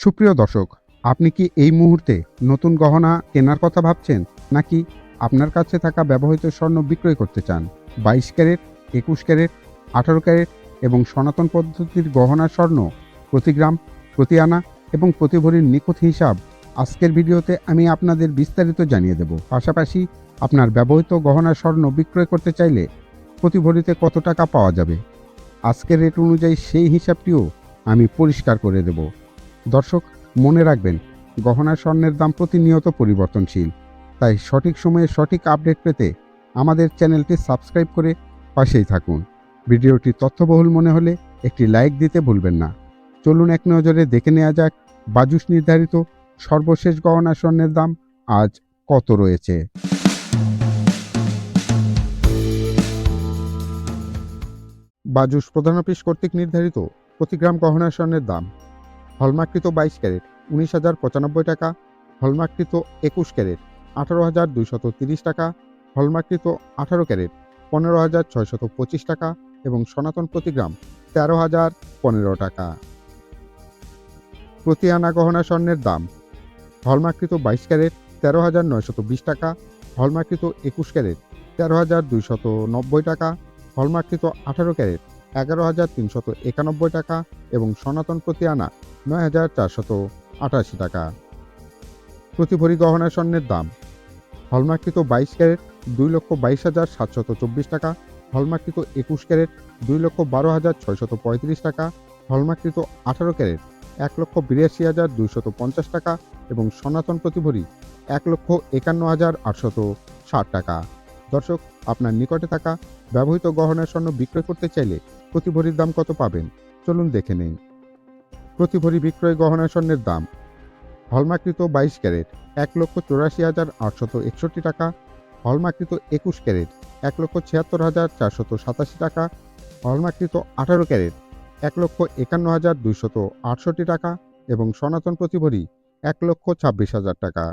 সুপ্রিয় দর্শক, আপনি কি এই মুহূর্তে নতুন গহনা কেনার কথা ভাবছেন, নাকি আপনার কাছে থাকা ব্যবহৃত স্বর্ণ বিক্রয় করতে চান? 22 ক্যারেট, 21 ক্যারেট, 18 ক্যারেট এবং সনাতন পদ্ধতির গহনার স্বর্ণ প্রতি গ্রাম, প্রতি আনা এবং প্রতি ভরির নিখুঁত হিসাব আজকের ভিডিওতে আমি আপনাদের বিস্তারিত জানিয়ে দেব। পাশাপাশি আপনার ব্যবহৃত গহনার স্বর্ণ বিক্রয় করতে চাইলে প্রতি ভরিতে কত টাকা পাওয়া যাবে, আজকের রেট অনুযায়ী সেই হিসাবটিও আমি পরিষ্কার করে দেব। দর্শক, মনে রাখবেন, গহনার স্বর্ণের দাম প্রতিনিয়ত পরিবর্তনশীল, তাই সঠিক সময়ে সঠিক আপডেট পেতে আমাদের চ্যানেলটি সাবস্ক্রাইব করে পাশেই থাকুন। ভিডিওটি তথ্যবহুল মনে হলে একটি লাইক দিতে ভুলবেন না। চলুন এক নজরে দেখে নেওয়া যাক বাজুস নির্ধারিত সর্বশেষ গহনা স্বর্ণের দাম আজ কত রয়েছে। বাজুস প্রধান অফিস কর্তৃক নির্ধারিত প্রতি গ্রাম গহনা স্বর্ণের দাম: হলমার্ককৃত 22 ক্যারেট 19,095 টাকা, হলমার্ককৃত 21 ক্যারেট 18,230 টাকা, হলমার্ককৃত 18 ক্যারেট 15,625 টাকা এবং সনাতন প্রতি গ্রাম 13,015 টাকা। প্রতি আনা গহনা স্বর্ণের দাম: হলমার্ককৃত 22 ক্যারেট 13,920 টাকা, হলমার্ককৃত 21 ক্যারেট 13,290 টাকা, হলমার্ককৃত 18 ক্যারেট 11,391 টাকা এবং সনাতন প্রতি আনা 9,488 টাকা। প্রতি ভরি গহনা স্বর্ণের দাম: হলমার্ককৃত 22 ক্যারেট 2,22,724 টাকা, হলমার্ককৃত 21 ক্যারেট 2,12,635 টাকা, হলমার্ককৃত 18 ক্যারেট 1,82,250 টাকা এবং সনাতন প্রতি ভরি 1,51,860 টাকা। দর্শক, আপনার নিকটে থাকা ব্যবহৃত গহনার স্বর্ণ বিক্রয় করতে চাইলে প্রতি ভরির দাম কত পাবেন, চলুন দেখে নেই। প্রতি ভরি বিক্রয় গহনা স্বর্ণের দাম: হলমার্ককৃত 22 ক্যারেট 1,84,861 টাকা, হলমার্ককৃত 21 ক্যারেট 1,76,487 টাকা, হলমার্ককৃত 18 ক্যারেট 1,51,268 টাকা এবং সনাতন প্রতি ভরি 1,26,000 টাকা।